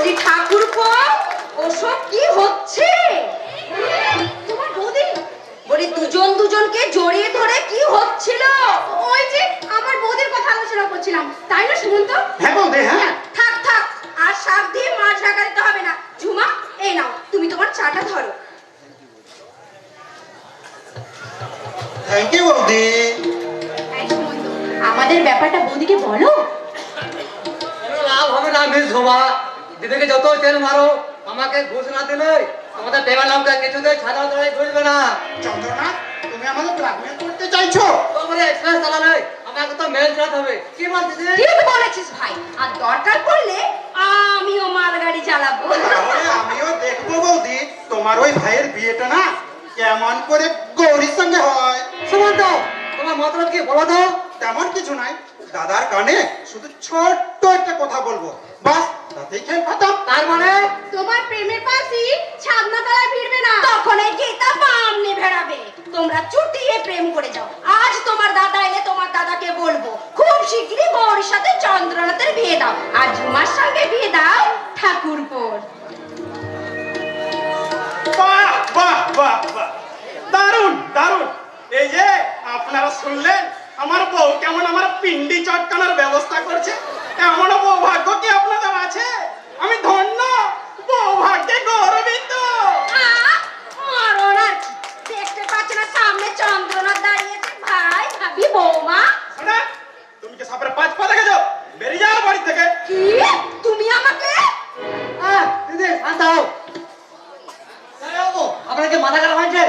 বলি ঠাকুরপো, ওসব কি হচ্ছে? তোমার বৌদি বলি দুজন দুজনকে জড়িয়ে ধরে কি হচ্ছিল? ওই যে আমার বৌদির কথা আলোচনা করছিলাম, তাই না সুমন্ত? হ্যাঁ বৌদি, হ্যাঁ। থাক থাক, আর শাক দিয়ে মাছ ঢাকা দিতে হবে না। ঝুমা, এই নাও, তুমি তোমার চাটা ধরো। থ্যাংক ইউ বৌদি। এই সুমন্ত, আমাদের ব্যাপারটা বৌদিকে বলো। কোনো লাভ হবে না মিস ঝোমা, দিদিকে যত তেল মারো আমাকে ঘুষ না দিলে আমাদের টেবিল নামটা কিছুতে ছাড়া ধরে বুঝবে না। চন্দ্রনা, তুমি আমাদের ব্ল্যাকমেল করতে চাইছো? তোমার এক্সপ্রেস চালালে আমাকে তো মেল চালাতে হবে। কি বলছিস? ঠিক বলেছিস ভাই, আর দরকার পড়লে আমিও মালগাড়ি চালাবো। তাহলে আমিও দেখবো বৌদি তোমার ওই ভাইয়ের বিয়েটা না কেমন করে গৌরীর সঙ্গে হয়। সুমন্ত, তোমার মতলব কি বলো তো? তেমন কিছু নাই, দাদার কানে শুধু ছোট্ট একটা কথা বলবো, বাস তাতেই খেয়ে খতম। তার মানে তোমার প্রেমের পাশি ছাদনা তলায় ভিড়বে না, তখন এই গীতা পামনে ভেড়াবে। তোমরা চুটিয়ে প্রেম করে যাও। আজ তোমার দাদা এলে তোমার দাদাকে বলবো খুব শিগগিরই গৌরীর সাথে চন্দ্রনাথের বিয়ে দাও, আর ঝুমার সঙ্গে বিয়ে দাও ঠাকুরপোর। বাহ বাহ বাহ বাহ, দারুণ দারুণ। এই যে আপনারা শুনলেন আমার বউ কেমন আমার পিন্ডি চটকানোর ব্যবস্থা করছে। এমন বৌভাগ্য কি আপনাদের আছে? আমি ধন্য, বৌভাগ্যে গৌরবিত। মরণ আর কি, দেখতে পাচ্ছ না সামনে চন্দ্রনাথ দাঁড়িয়েছে? ভাই ভাবি বৌমা। শোনা, তুমি কি সাপের পাঁচ পা দেখেছো? বেরিয়ে যাও বাড়ি থেকে। কি তুমি আমাকে? দিদি শান্ত হও। আপনাকে মাথা খারাপ হয়েছে?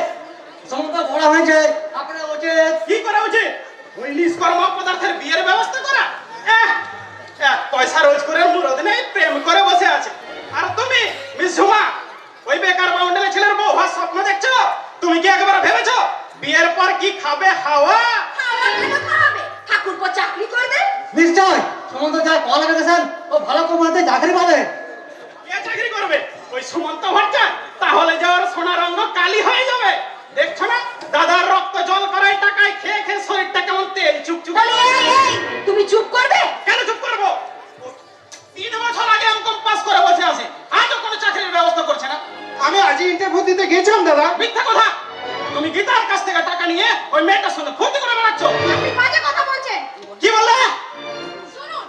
সমুদ্র বড় হয়েছে, আপনার উচিত কি করা উচিত? ওই নিষ্কর্ম পদার্থের বিয়ের ব্যবস্থা করা। এক পয়সা রোজ করে মুরদ নেই, প্রেম করে বসে আছে। আর তুমি মিস ঝুমা, ওই বেকার বাউন্ডারি ছেলের বউ হওয়ার স্বপ্ন দেখছো? তুমি কি একবার ভেবেছো বিয়ের পর কি খাবে? হাওয়া। খাওয়া কেন খাবে? ঠাকুরপো চাকরি করবে। নিশ্চয় সমুদ্র যা কোয়ালিফিকেশন ও ভালো কোম্পানিতে চাকরি পাবে। কে চাকরি করবে? ওই সুমন্ত ভট্টাচার্য। তাহলে যাওয়ার সোনা রঙ কালি হয়ে যাবে। দেখছো না দাদার রক্ত জল করাই টাকায় খেয়ে খেয়ে শরীরটা কেমন তেল চুপচুপ। বলি এই, তুমি চুপ করবে? কেন চুপ করবো? 3 বছর আগে এমকম পাস করে বসে আছে, আজও কোনো চাকরির ব্যবস্থা করছে না। আমি আজই ইন্টারভিউ দিতে গেছিলাম দাদা। মিথ্যা কথা। তুমি গীতার কাছ থেকে টাকা নিয়ে ওই মেয়েটার সঙ্গে ফুর্তি করে বেড়াচ্ছ। আপনি বাজে কথা বলছেন। কি বললে? শুনুন,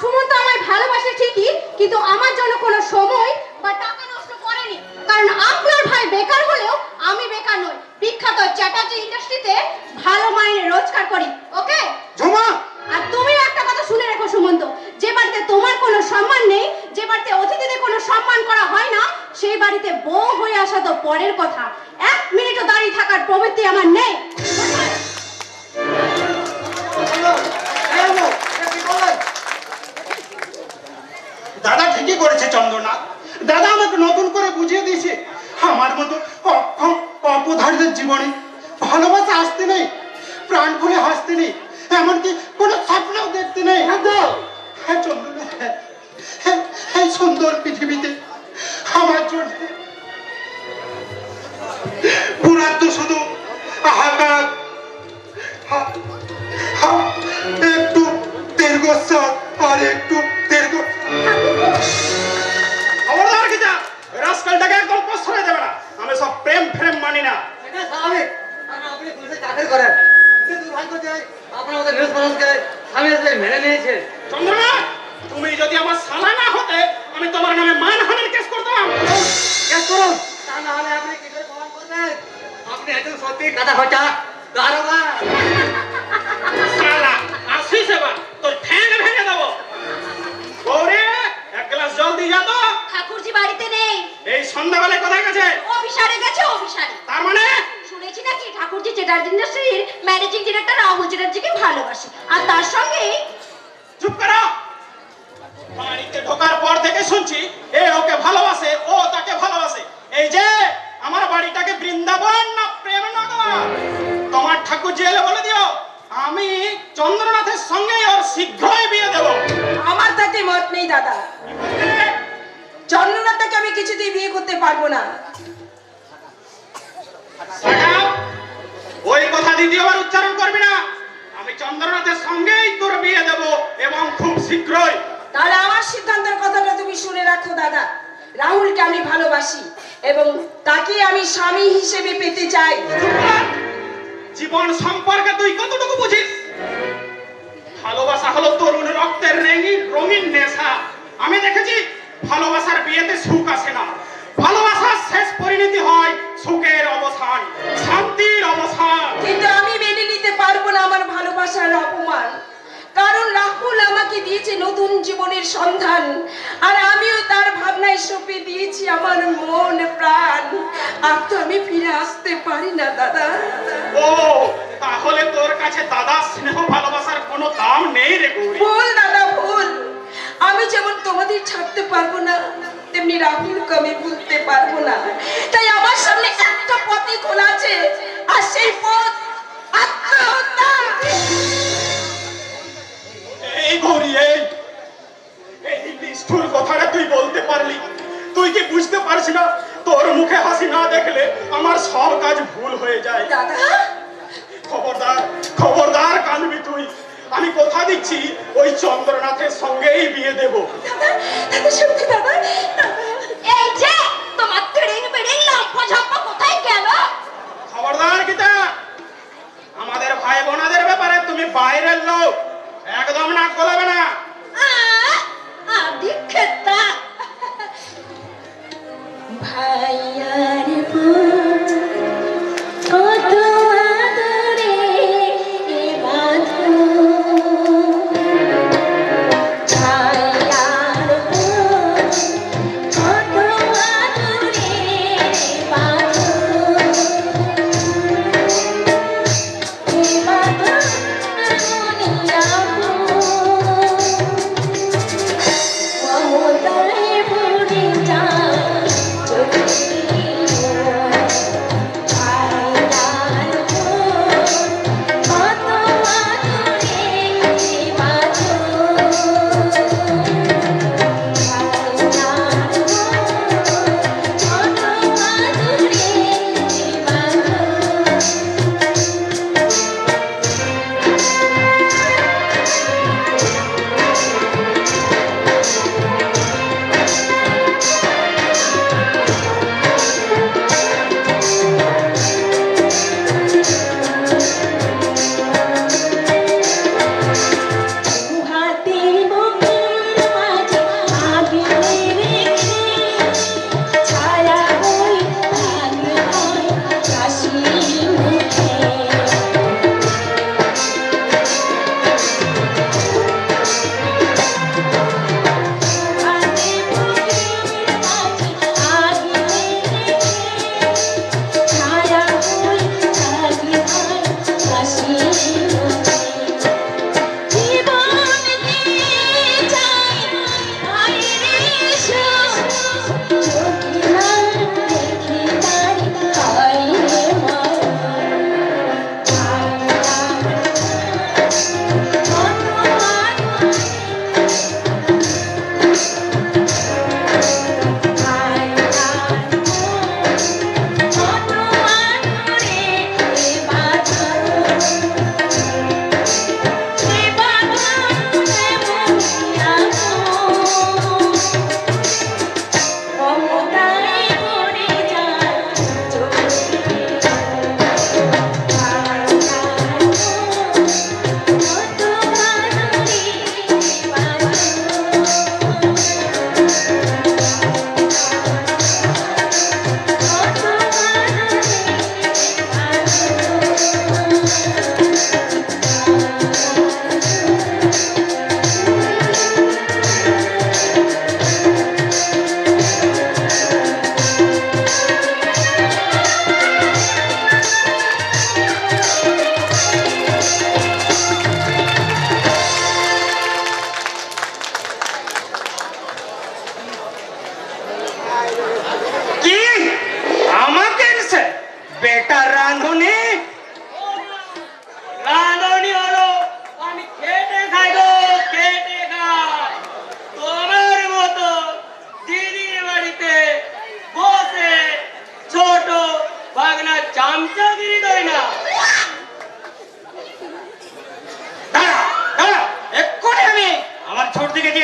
সুমন্ত আমায় ভালোবাসে ঠিকই, কিন্তু আমার জন্য কোনো সময় বা টাকা নষ্ট করেনি। কারণ আপনার ভাই বেকার হলেও আমি বেকার নই। বিখ্যাত চ্যাটার্জি ইন্ডাস্ট্রিতে ভালো মাইনে রোজগার করি। ওকে ঝুমা, আর তুমি একটা কথা শুনে রেখো সুমন্ত, যে বাড়িতে তোমার কোনো সম্মান নেই, যে বাড়িতে অতিথিদের কোনো সম্মান করা হয় না, সেই বাড়িতে বউ হয়ে আসা তো পরের কথা। 1 মিনিটও দাঁড়িয়ে থাকার প্রবৃত্তি আমার নেই। দাদা ঠিকই করেছে চন্দ্রনাথ। দাদা আমাকে নতুন করে বুঝিয়ে দিয়েছে আমার মতো অক্ষম অপধারদের জীবনে ভালোবাসা আসতে নেই, প্রাণ খুলে হাসতে নেই, এমনকি কোনো স্বপ্নও দেখতে নেই। হ্যাঁ চন্দ্রনাথ, এই সুন্দর পৃথিবীতে আমার জন্য পুরা তো শুধু হাহাকার, একটু দীর্ঘশ্বাস আর একটু খবরদার গীতা, ওই রাস্কালটাকে একদম প্রশ্রয় দেবে না। আমি সব প্রেম ফ্রেম মানি না। এটা স্বাভাবিক, কারণ আপনি পুলিশে চাকরি করেন। কিন্তু দুর্ভাগ্য যে আপনার মতো নিউজ মানুষকে স্বামী হিসেবে মেনে নিয়েছে। চন্দ্রনাথ, তুমি যদি আমার শালা না হতে, আমি তোমার নামে মানহানির কেস করতাম। কেস করুন, তা না হলে আপনি কি করে প্রমাণ করবেন? আপনি একজন সত্যি কথা খোঁচা দারোগা। শালা আসিস এবার, তোর ঠ্যাং ভেঙে দেবো। গৌরী, এক গ্লাস জল দিয়ে যা তো। ঠাকুরজি বাড়িতে নেই, এই সন্ধ্যাবেলায় কোথায় গেছে? অফিসারে গেছে। অফিসারে তার মানে শুনেছি নাকি ঠাকুরজি চ্যাটার্জি ইন্ডাস্ট্রির ম্যানেজিং ডিরেক্টর রাহুল চ্যাটার্জিকে ভালোবাসে, আর তার সঙ্গে চুপ করো। বাড়িতে ঢোকার পর থেকে শুনছি এ ওকে ভালোবাসে, ও তাকে ভালোবাসে। এই যে আমার বাড়িটাকে বৃন্দাবন না প্রেমনগর? তোমার ঠাকুরজি এলে বলে দিও আমি চন্দ্রনাথের সঙ্গে ওর শীঘ্রই বিয়ে দেব। আমার তাতে মত নেই দাদা। চন্দ্রনাথকে আমি কিছুতেই বিয়ে করতে পারবো না। সাগাও, ওই কথা দ্বিতীয়বার উচ্চারণ করবি না। আমি চন্দ্রনাথের সঙ্গেই তোর বিয়ে দেব, এবং খুব শীঘ্রই। তাহলে আমার সিদ্ধান্তের কথাটা তুমি শুনে রাখো দাদা। রাহুলকে আমি ভালোবাসি এবং তাকে আমি স্বামী হিসেবে পেতে চাই। জীবন সম্পর্কে তুই কতটুকু বুঝিস? ভালোবাসা হলো তরুণ রক্তের রঙিন নেশা। আমি দেখেছি ভালোবাসার বিয়েতে সুখ আসে না, ভালোবাসার শেষ পরিণতি হয় সুখের অবসান, শান্তির অবসান। কিন্তু আমি মেনে নিতে পারবো না আমার ভালোবাসার অপমান, কারণ রাহুল আমাকে দিয়েছে নতুন জীবনের সন্ধান, আর আমিও তার ভাবনায় সঁপে দিয়েছি আমার মন প্রাণ। আর তো আমি ফিরে আসতে পারি না দাদা। ও তাহলে তোর কাছে দাদা স্নেহ ভালোবাসার কোনো দাম নেই রে গৌরী। ভুল দাদা ভুল। আমি যেমন তোমাদের ছাড়তে পারবো না, তেমনি রাহুলকে আমি ভুলতে পারবো না। তাই আমার সামনে একটা পথই খোলা আছে, আর সেই পথ আত্মহত্যা। এই গৌরী, এই নিষ্ঠুর কথাটা তুই বলতে পারলি? তুই কি বুঝতে পারছিস না তোর মুখে হাসি না দেখলে আমার সব কাজ ভুল হয়ে যায়? দাদা খবরদার খবরদার কানবি তুই। আমি কথা দিচ্ছি ওই চন্দ্রনাথের সঙ্গেই বিয়ে দেব। দাদা দাদা সত্যি দাদা। এই যে তোমার তিড়িং বিড়িং লম্পো ঝম্পো কোথায় গেল? খবরদার গীতা, আমাদের ভাই বোনাদের ব্যাপারে তুমি বাইরের লোক, একদম নাক গলাবে না। আদি খেতা ভাইয়ার কত আদরে বাঁধো, ভাইয়ার কত আদরে বাঁধো, মমতায় ভরে যায়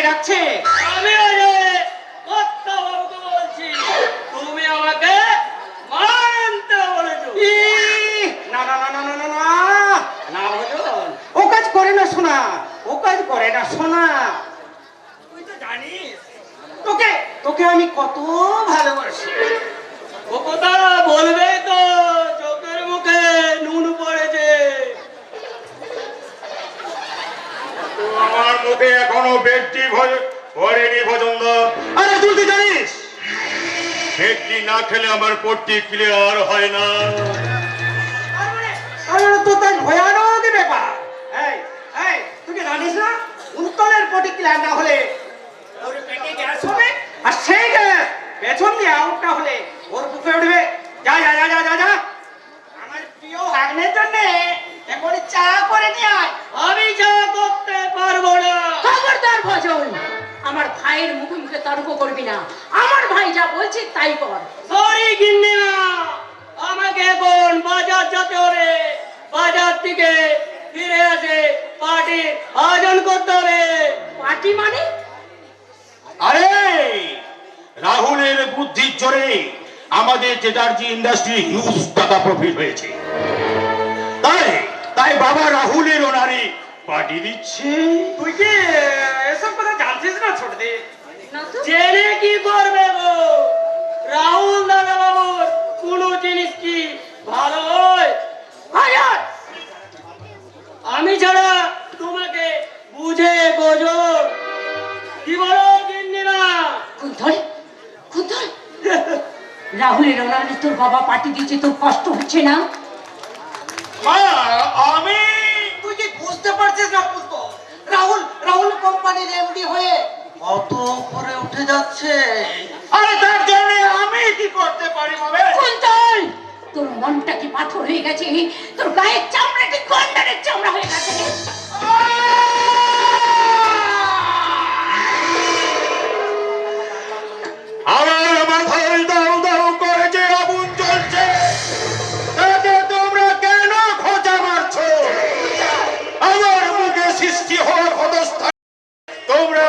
ডাকছে। আমি ওই যে কর্তা বাবুকে বলছি তোকে আমি কত ভালোবাসি। ও কথা বলবে তো, চোখের মুখে নুন পড়েছে। আমার মুখে এখনো বেডটি ভরেনি পছন্দ। আরে তুই জানিস বেডটি না খেলে আমার পট্টি ক্লিয়ার হয় না। আরে তো তাই ভয়ানক ব্যাপার। এই এই তুই কি জানিস না কুন্তলের পটি ক্লিয়ার না হলে ওর পেটে গ্যাস হবে, আর সেই গ্যাস পেছন দিয়ে আউট না হলে ওর বুকে উঠবে। যা যা যা যা যা যা আমার প্রিয় ভাগ্নের জন্য এখন চা করে নিয়ে আয়। আমি যা করতে পারবো না। খবরদার ভজন, আমার ভাইয়ের মুখে মুখে তর্ক করবি না। আমার ভাই যা বলছে তাই কর। সরি গিন্নিমা, আমাকে এখন বাজার যেতে হবে। বাজার থেকে ফিরে আসে পার্টির আয়োজন করতে হবে। পার্টি মানে? আরে রাহুলের বুদ্ধির জোরে আমাদের চ্যাটার্জি ইন্ডাস্ট্রি হিউজ টাকা প্রফিট হয়েছে। তাই তাই বাবা রাহুলের ওনারে পার্টি দিচ্ছে। তুই কি এসব কথা জানছিস না ছোট দে? না তো। জেনে কি করবে গো? রাহুল দাদা বাবুর কোনো জিনিস কি ভালো হয়? ভাইয়ার, আমি ছাড়া তোমাকে বুঝে বোঝো কি বলো গিন্নিমা? কুন্তল কুন্তল, রাহুলের ওনারে তোর বাবা পার্টি দিয়েছে, তোর কষ্ট হচ্ছে না? মা আমি তুই কি বুঝতে পারছিস না কুন্তল? রাহুল রাহুল কোম্পানির এমডি হয়ে কত উপরে উঠে যাচ্ছে। আরে তার জন্য আমি কি করতে পারি বাবে? কুন্তল, তোর মনটা কি পাথর হয়ে গেছে? তোর গায়ের চামড়া কি গন্ডারের চামড়া হয়ে গেছে? আমার মাথায় দাও দাও করে যে আগুন জ্বলছে, তাতে তোমরা কেন খোঁজা মারছো? আমার মুখে সৃষ্টি হওয়া ক্ষতস্থান তোমরা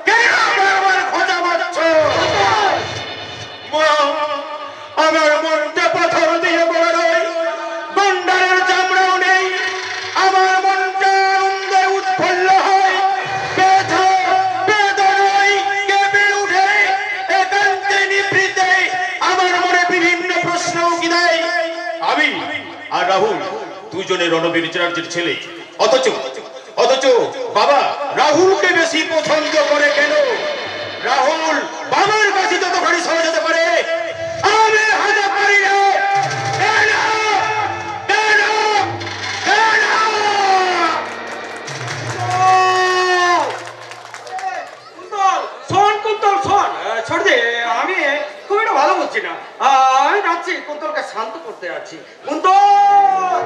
কেন বারবার খোঁজা মারছো? মা, আমার মনটা পাথর দিয়ে বড় নয়, গন্ডারের চামড়াও নেই। আমার মনটা আনন্দে উৎফুল্ল হয়, ব্যথা বেদনায় কেঁপে উঠে, একান্তে নিভৃতে আমার মনে বিভিন্ন প্রশ্ন উকি দেয়। আমি আর রাহুল দুজনে রণবীর চ্যাটার্জির ছেলে, অথচ অথচ বাবা রাহুলকে বেশি পছন্দ করে কেন? রাহুল বাবার কাছে যতখানি সহজ হতে পারে আমি হতে পারি না। কেন? কেন? কেন? কুন্তল শোন, কুন্তল শোন। ছোট দে, আমি খুব একটা ভালো বুঝছি না। আমি যাচ্ছি কুন্তলকে শান্ত করতে যাচ্ছি। কুন্তল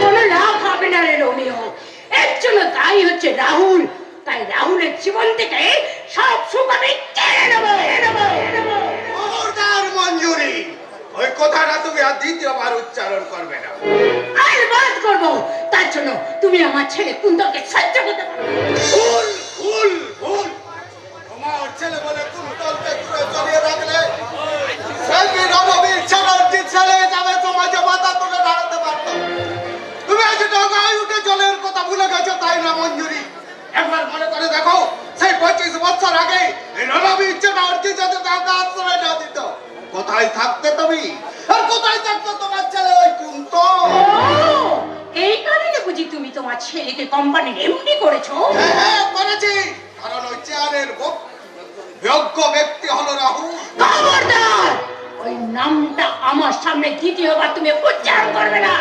কোনো লাভ হবে না রে রোমিও, এর জন্য দায়ী হচ্ছে রাহুল। তাই রাহুলের জীবন থেকে সব সুখ আমি কেড়ে নেবো, নেবো, নেবো। খবরদার মঞ্জুরি, ওই কথাটা তুমি আর দ্বিতীয়বার উচ্চারণ করবে না। আর বাদ করবো, তার জন্য তুমি আমার ছেলে কুন্তলকে সহ্য করতে পারো না। ভুল ভুল ভুল, তোমার ছেলে বলে কুন্তলকে দূরে চলিয়ে রাখলে সেই রণবীর চ্যাটার্জির ছেলে যাবে সমাজে মাথা তুলে দাঁড়াতে পারত। তুমি আজ ডগায় উঠে জলের কথা ভুলে গেছো, তাই না মঞ্জুরি? একবার মনে করে দেখো, সেই 25 বছর আগে এই রণবীর চ্যাটার্জি যাতে তাকে আশ্রয় না দিত, কোথায় থাকতে তুমি? আর কোথায় থাকতো তোমার ছেলে ওই কুন্তল? ও, এই কারণে বুঝি তুমি তোমার ছেলেকে কোম্পানির এমডি করেছো? হ্যাঁ হ্যাঁ করেছি, কারণ ওই চেয়ারের যোগ্য ব্যক্তি হলো রাহুল। খবরদার, ওই নামটা আমার সামনে দ্বিতীয়বার তুমি উচ্চারণ করবে না।